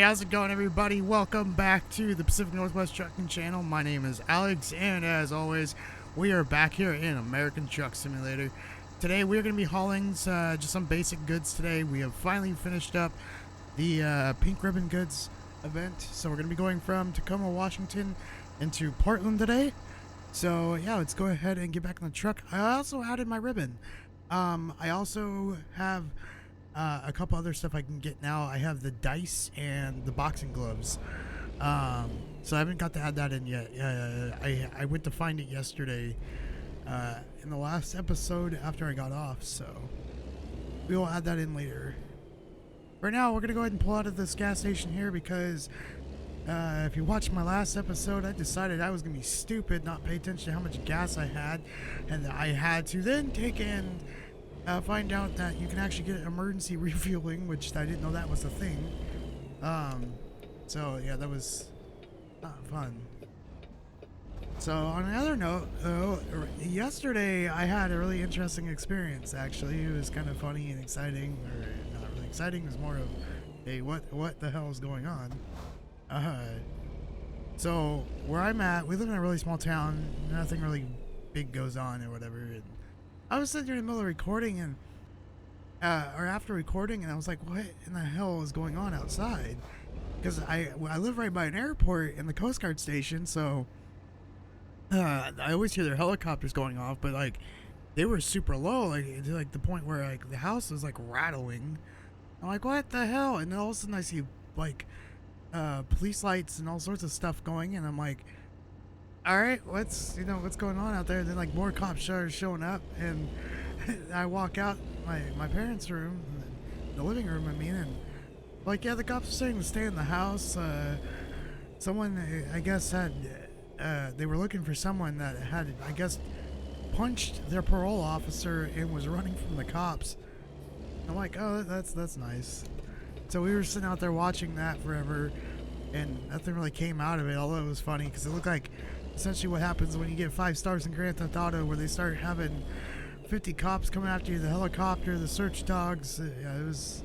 Hey, how's it going, everybody? Welcome back to the Pacific Northwest Trucking Channel. My name is Alex, and as always, we are back here in American Truck Simulator. Today, we're going to be hauling just some basic goods today. We have finally finished up the Pink Ribbon Goods event, so we're going to be going from Tacoma, Washington into Portland today. So, yeah, let's go ahead and get back in the truck. I also added my ribbon. I also have a couple other stuff I can get now. I have the dice and the boxing gloves. So I haven't got to add that in yet. I went to find it yesterday in the last episode after I got off, so we will add that in later. Right now, we're going to go ahead and pull out of this gas station here because if you watched my last episode, I decided I was going to be stupid, not pay attention to how much gas I had, and I had to then take in find out that you can actually get emergency refueling, which I didn't know that was a thing. So yeah, that was not fun. So on another note, yesterday I had a really interesting experience. Actually, it was kind of funny and exciting, or not really exciting. It was more of, hey, what the hell is going on? So where I'm at, we live in a really small town. Nothing really big goes on or whatever. And I was sitting here in the middle of recording and, or after recording, and I was like, what in the hell is going on outside? Because I live right by an airport and the Coast Guard station, so I always hear their helicopters going off, but like they were super low, like to like the point where like the house was like rattling. I'm like, what the hell? And then all of a sudden I see like police lights and all sorts of stuff going, and I'm like, all right, what's going on out there? And then like more cops started showing up, and I walk out my parents' room, the living room, I mean, and like, yeah, the cops are saying to stay in the house. Someone, I guess, had they were looking for someone that had, I guess, punched their parole officer and was running from the cops. I'm like, oh, that's nice. So we were sitting out there watching that forever, and nothing really came out of it, although it was funny because it looked like essentially what happens when you get 5 stars in Grand Theft Auto, where they start having 50 cops coming after you, the helicopter, the search dogs. Yeah, it was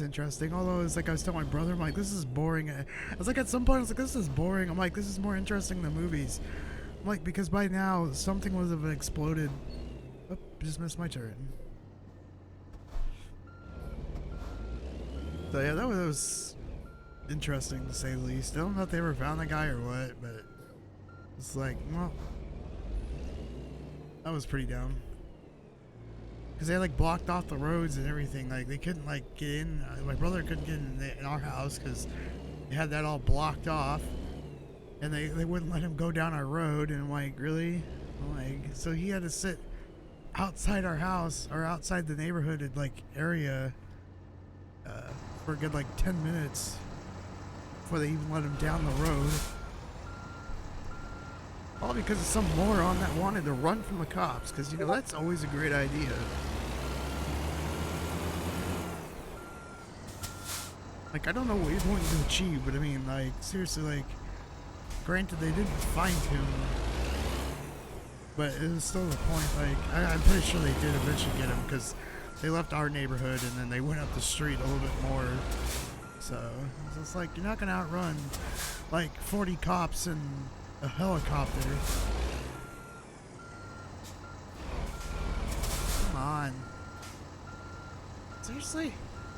interesting. Although it's like I was telling my brother, I'm like, this is boring. I was like, at some point I was like, this is boring. I'm like, this is more interesting than movies. I'm like, because by now something would have exploded. Oh, just missed my turn. So yeah, that was interesting to say the least. I don't know if they ever found that guy or what, but it's like, well, that was pretty dumb. Because they like blocked off the roads and everything. Like they couldn't like get in. My brother couldn't get in our house because they had that all blocked off, and they wouldn't let him go down our road. And I'm like, really? I'm like, so he had to sit outside our house or outside the neighborhood like area for a good like 10 minutes before they even let him down the road. All because of some moron that wanted to run from the cops, because, you know, that's always a great idea. Like, I don't know what you're going to achieve, but I mean, like, seriously, like, granted, they didn't find him, but it was still the point, like, I'm pretty sure they did eventually get him, because they left our neighborhood, and then they went up the street a little bit more, so it's like, you're not going to outrun, like, 40 cops and a helicopter. Come on. Seriously?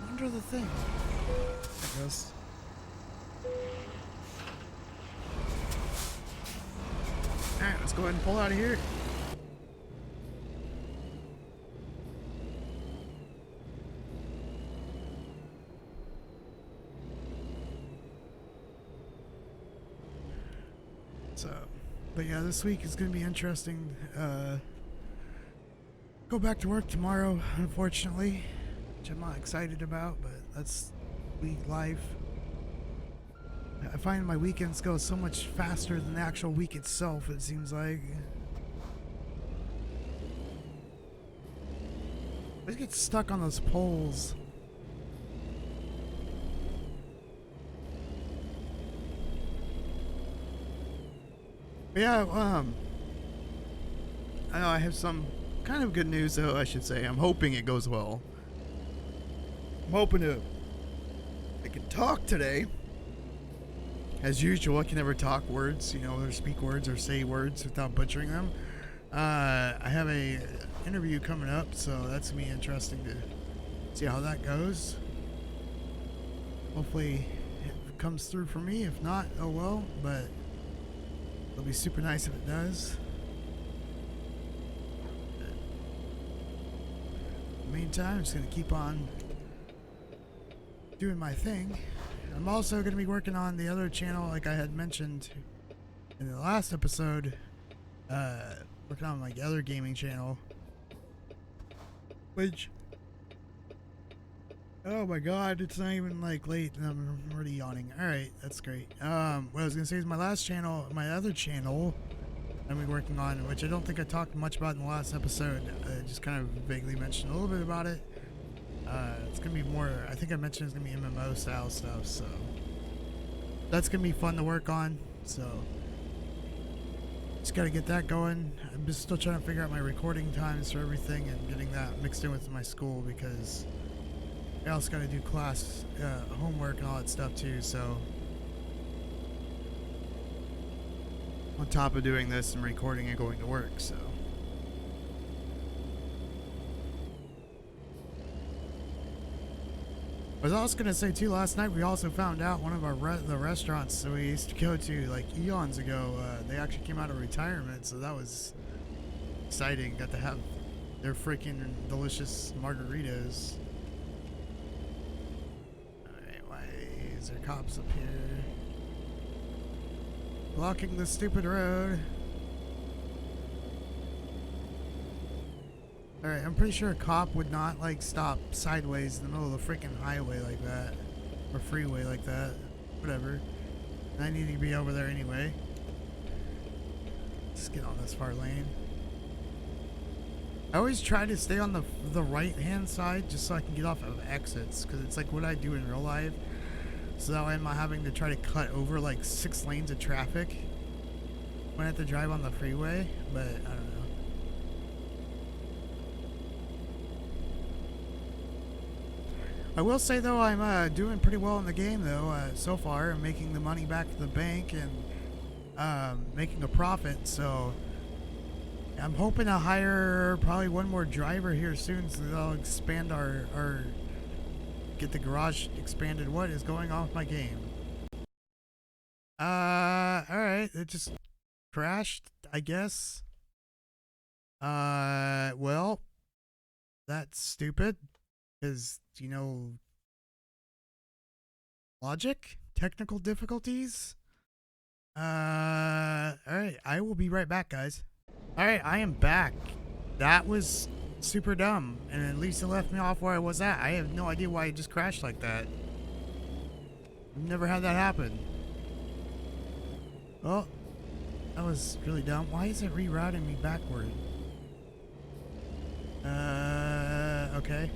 Under the thing. I guess. Alright, let's go ahead and pull out of here. So, but yeah, this week is going to be interesting. Go back to work tomorrow, unfortunately, which I'm not excited about, but that's week life. I find my weekends go so much faster than the actual week itself, it seems like. I just get stuck on those poles. Yeah, I know I have some kind of good news, though, I should say. I'm hoping it goes well. I'm hoping to I can talk today. As usual, I can never talk words, you know, or speak words or say words without butchering them. I have a interview coming up, so that's gonna be interesting to see how that goes. Hopefully it comes through for me. If not, oh well, but it'll be super nice if it does. In the meantime, I'm just gonna keep on doing my thing. I'm also going to be working on the other channel, like I had mentioned in the last episode. Working on my other gaming channel, which, oh my god, it's not even like late and I'm already yawning. Alright, that's great. What I was going to say is my last channel, my other channel I'm going to be working on, which I don't think I talked much about in the last episode. I just kind of vaguely mentioned a little bit about it. It's gonna be more, I think I mentioned it's gonna be MMO style stuff, so that's gonna be fun to work on. So just gotta get that going. I'm just still trying to figure out my recording times for everything and getting that mixed in with my school, because I also gotta do class homework and all that stuff too. So on top of doing this and recording and going to work, so I was also gonna say too, last night we also found out one of our the restaurants that we used to go to like eons ago, they actually came out of retirement, so that was exciting. Got to have their freaking delicious margaritas. Alright, why is there cops up here? Blocking the stupid road. Alright, I'm pretty sure a cop would not, like, stop sideways in the middle of the freaking highway like that. Or freeway like that. Whatever. I need to be over there anyway. Just get on this far lane. I always try to stay on the right-hand side just so I can get off of exits, because it's like what I do in real life. So that way I'm not having to try to cut over, like, 6 lanes of traffic when I have to drive on the freeway, but I don't know. I will say though, I'm doing pretty well in the game though, so far. I'm making the money back to the bank and making a profit, so I'm hoping to hire probably one more driver here soon, so they'll expand our get the garage expanded. What is going on with my game? Alright, it just crashed, I guess. Well, that's stupid. Because, you know, logic? Technical difficulties? Alright, I will be right back, guys. Alright, I am back. That was super dumb, and at least it left me off where I was at. I have no idea why it just crashed like that. Never had that happen. Oh, that was really dumb. Why is it rerouting me backward? Okay.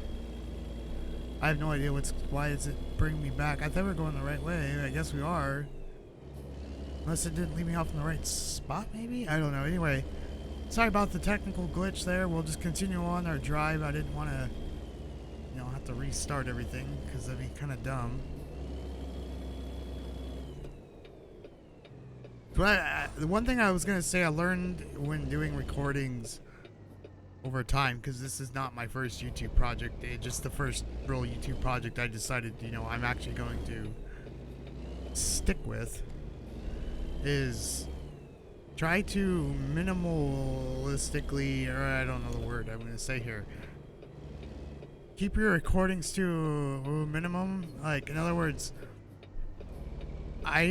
I have no idea why is it bringing me back. I thought we were going the right way. I guess we are. Unless it didn't leave me off in the right spot, maybe? I don't know. Anyway, sorry about the technical glitch there. We'll just continue on our drive. I didn't want to, you know, have to restart everything, because that'd be kind of dumb. But the one thing I was going to say I learned when doing recordings over time, because this is not my first YouTube project, it's just the first real YouTube project I decided, you know, I'm actually going to stick with, is try to minimalistically, or I don't know the word I'm going to say here, keep your recordings to a minimum. Like, in other words, I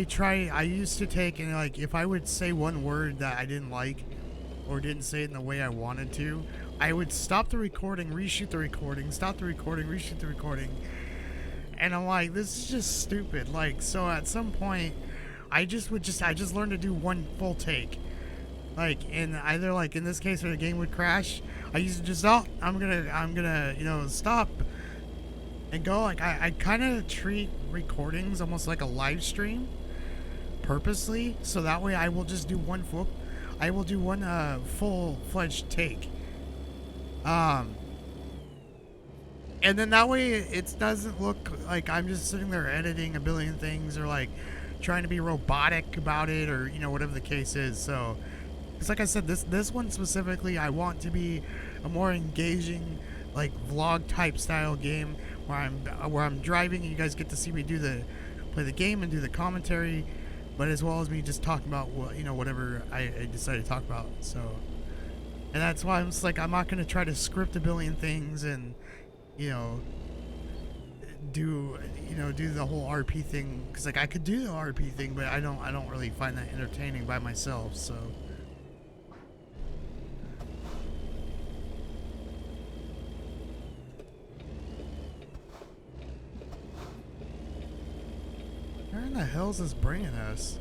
used to take, and like, if I would say one word that I didn't like, or didn't say it in the way I wanted to, I would stop the recording, reshoot the recording, stop the recording, reshoot the recording. And I'm like, this is just stupid. Like, so at some point, I just learned to do one full take. Like, and either, like, in this case where the game would crash, I used to just, oh, I'm gonna, you know, stop and go. Like, I kind of treat recordings almost like a live stream purposely, so that way I will just do one full-fledged take. And then that way it doesn't look like I'm just sitting there editing a billion things or like trying to be robotic about it, or you know, whatever the case is. So it's like I said, this one specifically, I want to be a more engaging, like vlog type style game where I'm driving and you guys get to see me play the game and do the commentary, but as well as me just talking about what, you know, whatever I decide to talk about. So, and that's why I'm just like, I'm not gonna try to script a billion things and, you know, do the whole RP thing, because like I could do the RP thing, but I don't really find that entertaining by myself. So where in the hell is this bringing us?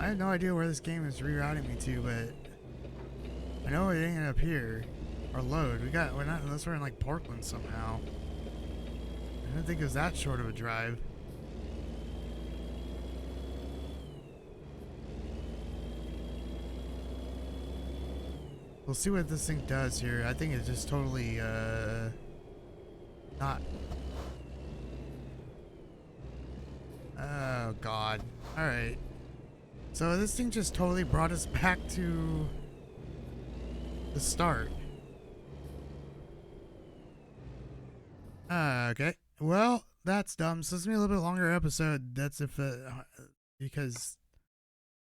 I have no idea where this game is rerouting me to, but I know it ain't up here. Or load. We're not, unless we're in like Portland somehow. I don't think it was that short of a drive. We'll see what this thing does here. I think it's just totally not. Oh god. Alright. So this thing just totally brought us back to the start. Okay. Well, that's dumb. So it's gonna be a little bit longer episode. That's if because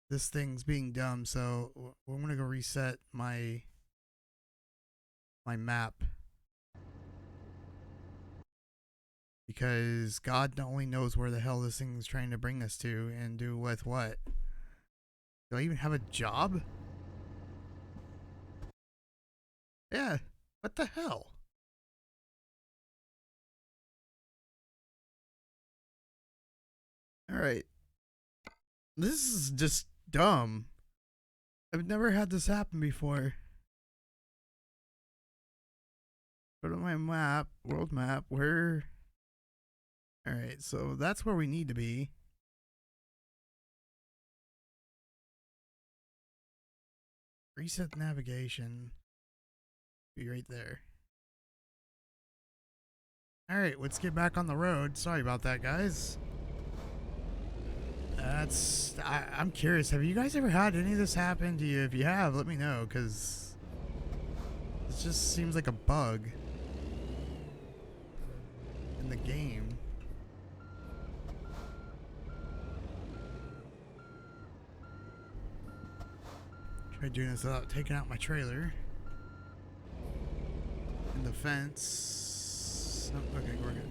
this thing's being dumb. So I'm gonna go reset my map, because God only knows where the hell this thing's trying to bring us to and do with what. Do I even have a job? Yeah. What the hell? Alright. This is just dumb. I've never had this happen before. Go to my map, world map, where... Alright, so that's where we need to be. Reset navigation. Be right there. Alright, let's get back on the road. Sorry about that, guys. I'm curious, have you guys ever had any of this happen to you? If you have, let me know, because it just seems like a bug in the game. Try doing this without taking out my trailer and the fence. Oh, okay, we're good.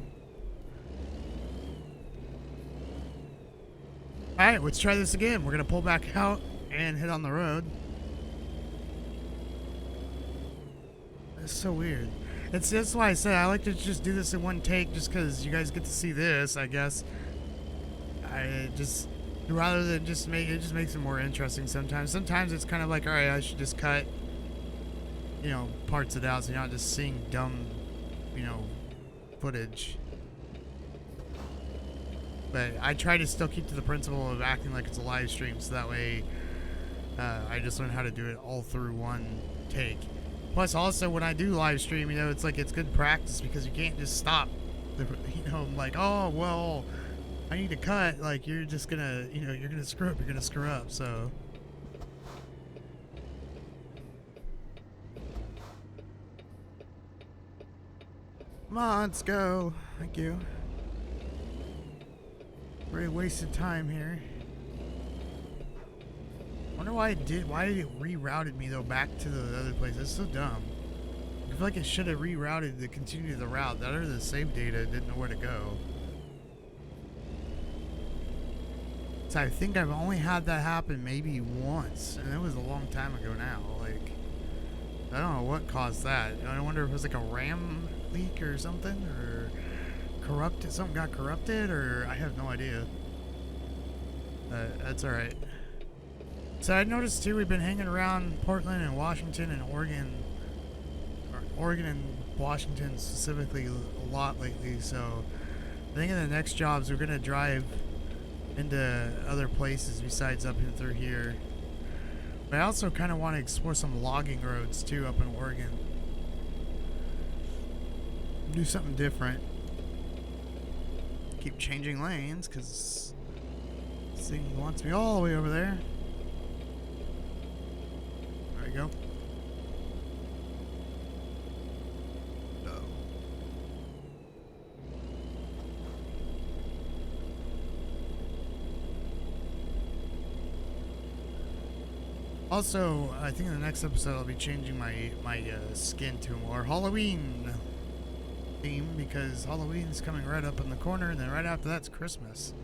Alright, let's try this again. We're going to pull back out and hit on the road. That's so weird. That's why I said I like to just do this in one take, just because you guys get to see this, I guess. I just, rather than just make it, just makes it more interesting sometimes. Sometimes it's kind of like, alright, I should just cut, you know, parts it out so you're not just seeing dumb, you know, footage. But I try to still keep to the principle of acting like it's a live stream, so that way I just learn how to do it all through one take. Plus, also, when I do live stream, you know, it's like, it's good practice, because you can't just stop. You know, like, oh, well, I need to cut. Like, you're just gonna, you know, you're gonna screw up. You're gonna screw up, so. Come on, let's go. Thank you. Very wasted time here. Wonder why it rerouted me though back to the other place. That's so dumb. I feel like it should have rerouted to continue the route. That or the save data didn't know where to go. So I think I've only had that happen maybe once, and it was a long time ago now. Like, I don't know what caused that. I wonder if it was like a RAM leak or something, or something got corrupted, or I have no idea. That's alright. So I noticed too, we've been hanging around Portland and Washington and Oregon and Washington specifically a lot lately, so I think in the next jobs we're gonna drive into other places besides up and through here. But I also kind of want to explore some logging roads too up in Oregon. Do something different. Keep changing lanes because this thing wants me all the way over there. There we go. Also, I think in the next episode I'll be changing my skin to a more Halloween theme because Halloween's coming right up in the corner, and then right after that's Christmas.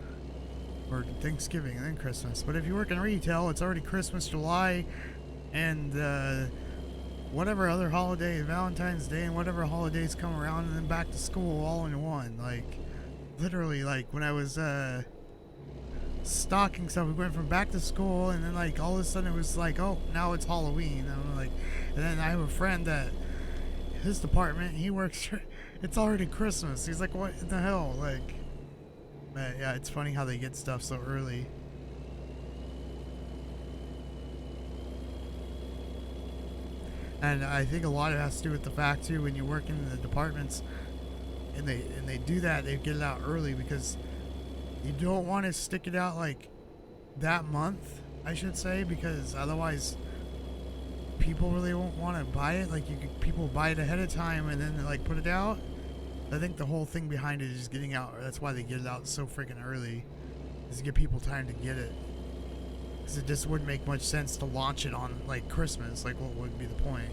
Or Thanksgiving and then Christmas. But if you work in retail, it's already Christmas, July, and whatever other holiday, Valentine's Day, and whatever holidays come around, and then back to school all in one. Like, literally, like when I was stocking stuff, we went from back to school, and then like all of a sudden it was like, oh, now it's Halloween. And I'm like, and then I have a friend that his department, he works, it's already Christmas. He's like, what in the hell? Like, but yeah, it's funny how they get stuff so early. And I think a lot of it has to do with the fact too, when you work in the departments and they do that, they get it out early because you don't want to stick it out like that month, I should say, because otherwise people really won't want to buy it. Like, people buy it ahead of time and then like put it out. I think the whole thing behind it is getting out. That's why they get it out so freaking early, is to give people time to get it. Because it just wouldn't make much sense to launch it on like Christmas. Like, what would be the point?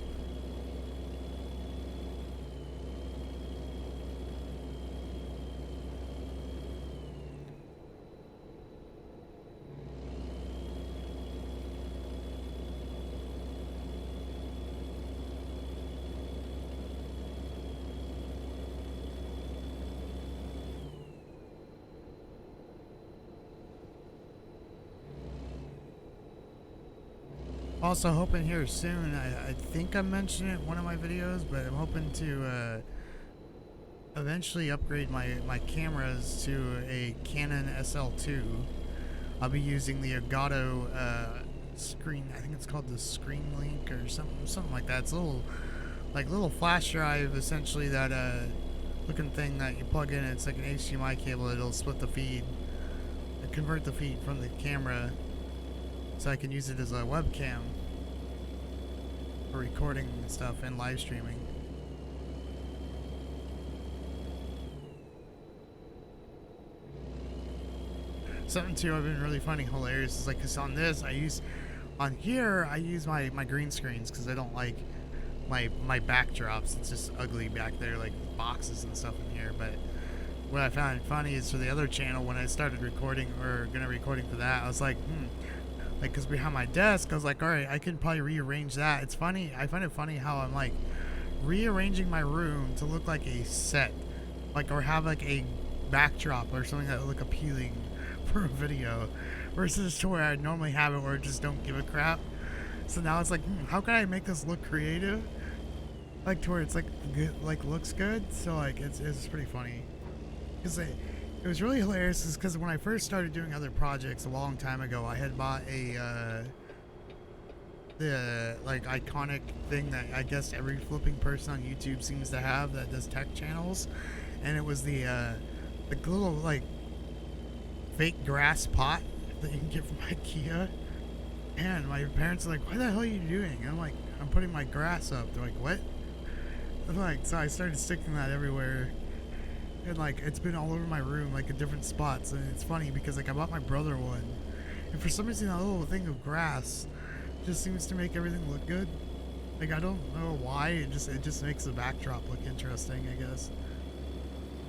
Also hoping here soon, I think I mentioned it in one of my videos, but I'm hoping to eventually upgrade my cameras to a Canon SL2. I'll be using the Elgato screen, I think it's called the Screen Link or something like that. It's a little flash drive, essentially, that looking thing that you plug in. It's like an HDMI cable. It'll split the feed, convert the feed from the camera, so I can use it as a webcam for recording and stuff and live streaming. Something too I've been really finding hilarious is like, cause on this I use my green screens because I don't like my backdrops. It's just ugly back there, like boxes and stuff in here. But what I found funny is for the other channel, when I started recording recording for that, I was like, like, because behind my desk, I was like, all right, I can probably rearrange that. It's funny. I find it funny how I'm like rearranging my room to look like a set, like, or have like a backdrop or something that would look appealing for a video, versus to where I normally have it where I just don't give a crap. So now it's like, how can I make this look creative? Like, to where it's like good, like looks good. So like it's pretty funny. Because it was really hilarious is because when I first started doing other projects a long time ago, I had bought the like iconic thing that I guess every flipping person on YouTube seems to have that does tech channels, and it was the little like fake grass pot that you can get from IKEA. And my parents are like, "What the hell are you doing?" And I'm like, "I'm putting my grass up." They're like, "What?" I'm like, so I started sticking that everywhere. And like, it's been all over my room, like in different spots. And it's funny because like I bought my brother one, and for some reason that little thing of grass just seems to make everything look good. Like, I don't know why, it just makes the backdrop look interesting, I guess.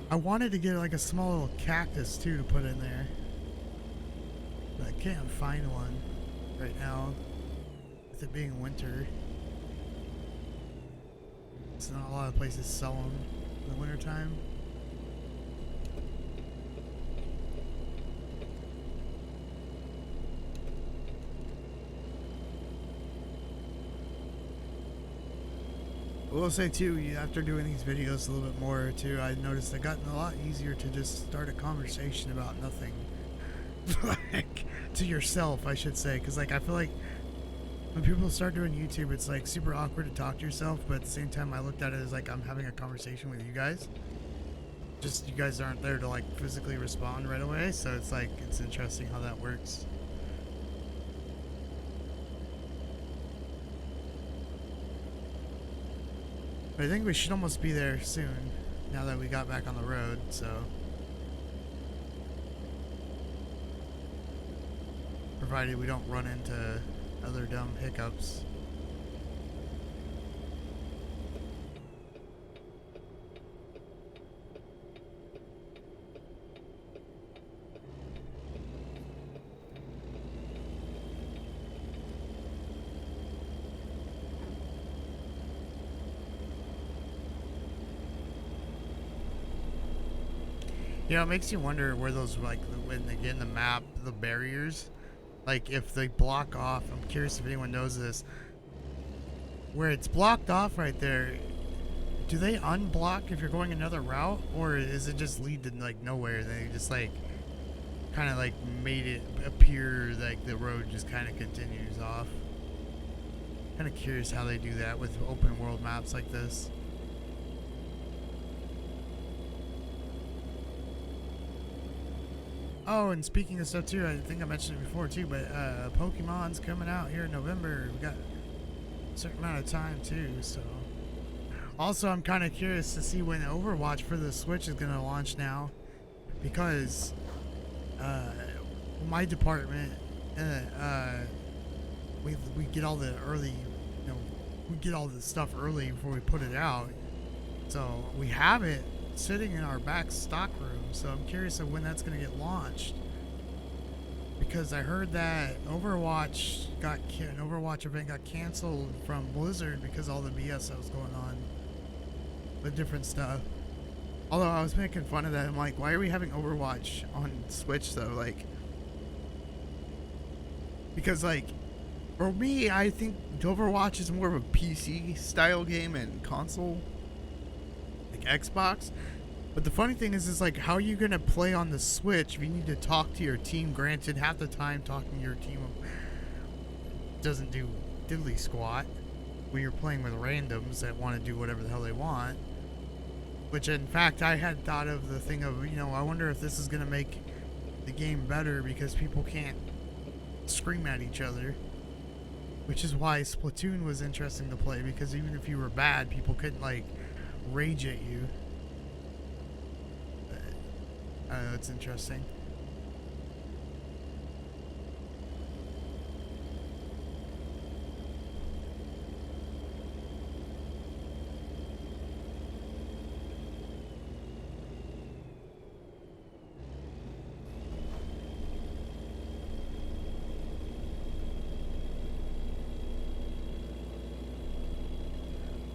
I wanted to get like a small little cactus too to put in there, but I can't find one right now with it being winter. It's not a lot of places sell them in the wintertime. I will say too, after doing these videos a little bit more too, I noticed it gotten a lot easier to just start a conversation about nothing. Like, to yourself, I should say, because like I feel like when people start doing YouTube, it's like super awkward to talk to yourself, but at the same time, I looked at it as like I'm having a conversation with you guys. Just you guys aren't there to like physically respond right away, so it's like it's interesting how that works. But I think we should almost be there soon, now that we got back on the road, so. Provided we don't run into other dumb hiccups. You know, it makes you wonder where those, like, when they get in the map, the barriers, like, if they block off, I'm curious if anyone knows this, where it's blocked off right there, do they unblock if you're going another route, or is it just lead to, like, nowhere? They just, like, kind of, like, made it appear like the road just kind of continues off. Kind of curious how they do that with open world maps like this. Oh, and speaking of stuff too, I think I mentioned it before too, but Pokemon's coming out here in November. We got a certain amount of time too, so. Also, I'm kind of curious to see when Overwatch for the Switch is going to launch now, because my department, we get all the early, you know, we get all the stuff early before we put it out, so we have it sitting in our back stock room, so I'm curious of when that's going to get launched, because I heard that an Overwatch event got canceled from Blizzard because all the BS that was going on with different stuff. Although I was making fun of that, I'm like, why are we having Overwatch on Switch though? Like, because like, for me, I think Overwatch is more of a PC style game and console, like Xbox. But the funny thing is like, how are you gonna play on the Switch if you need to talk to your team? Granted, half the time talking to your team doesn't do diddly squat when you're playing with randoms that want to do whatever the hell they want. Which, in fact, I had thought of the thing of, you know, I wonder if this is gonna make the game better because people can't scream at each other. Which is why Splatoon was interesting to play, because even if you were bad, people couldn't, like, rage at you. I don't know, it's interesting.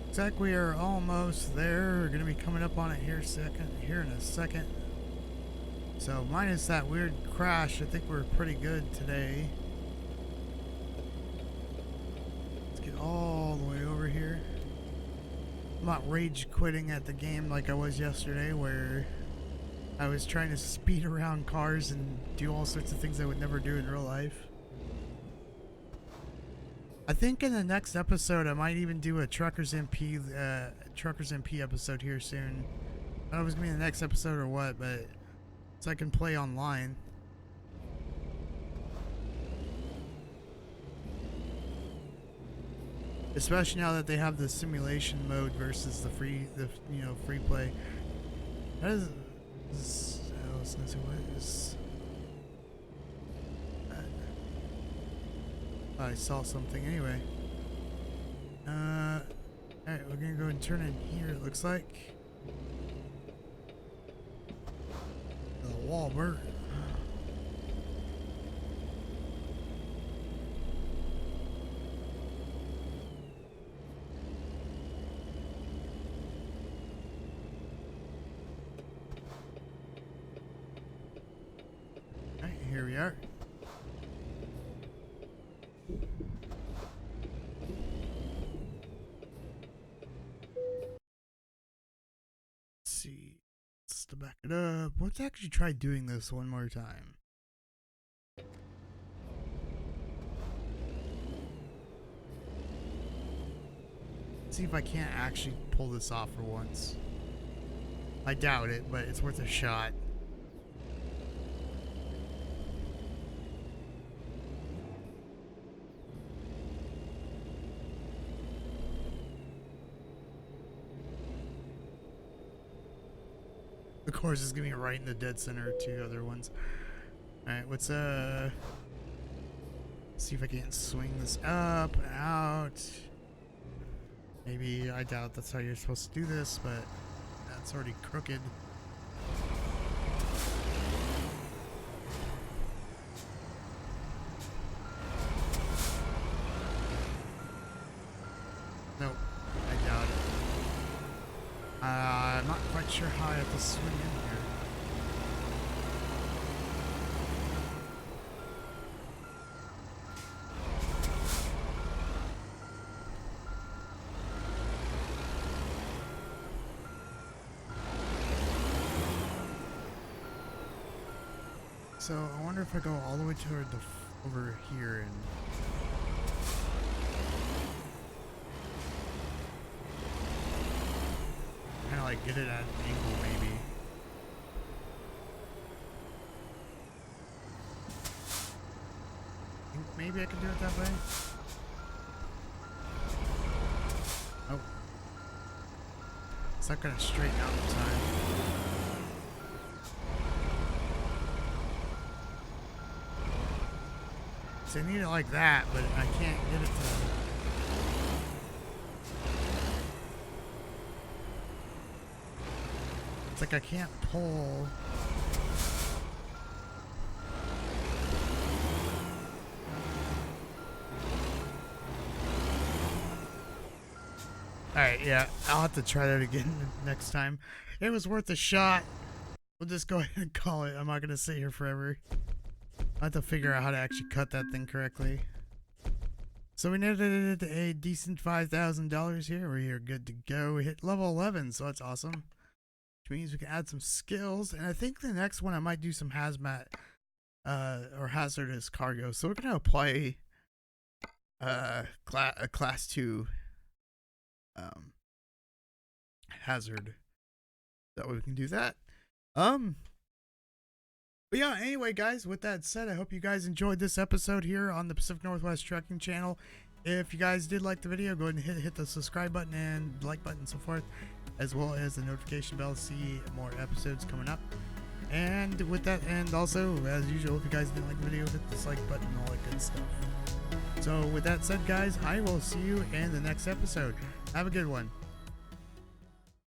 Looks like we are almost there. We're gonna be coming up on it here in a second. So minus that weird crash, I think we're pretty good today. Let's get all the way over here. I'm not rage quitting at the game like I was yesterday, where I was trying to speed around cars and do all sorts of things I would never do in real life. I think in the next episode I might even do a Truckers MP episode here soon. I don't know if it's gonna be the next episode or what, but so I can play online. Especially now that they have the simulation mode versus the free play. That is, I was gonna say, what is? I saw something anyway. Alright, we're gonna go and turn in here, it looks like. The Walbert. Alright, here we are. To back it up, let's actually try doing this one more time. See if I can't actually pull this off for once. I doubt it, but it's worth a shot. The course is gonna be right in the dead center of two other ones. Alright, let's see if I can't swing this up and out. Maybe, I doubt that's how you're supposed to do this, but that's already crooked. Nope, I doubt it. I'm not quite sure how I have to swing in here. So I wonder if I go all the way toward the over here and kind of like get it at an angle, maybe. Think maybe I can do it that way. Oh, it's not gonna straighten out in time. I need it like that, but I can't get it to... It's like I can't pull... Alright, yeah, I'll have to try that again next time. It was worth a shot. We'll just go ahead and call it. I'm not going to sit here forever. I have to figure out how to actually cut that thing correctly. So we netted a decent $5,000 here. We're good to go. We hit level 11, so that's awesome. Which means we can add some skills. And I think the next one I might do some hazmat or hazardous cargo. So we're going to apply a class 2 hazard. That way we can do that. But yeah, anyway, guys, with that said, I hope you guys enjoyed this episode here on the Pacific Northwest Trucking Channel. If you guys did like the video, go ahead and hit the subscribe button and like button and so forth, as well as the notification bell to see more episodes coming up. And with that, and also, as usual, if you guys didn't like the video, hit the dislike button and all that good stuff. So with that said, guys, I will see you in the next episode. Have a good one.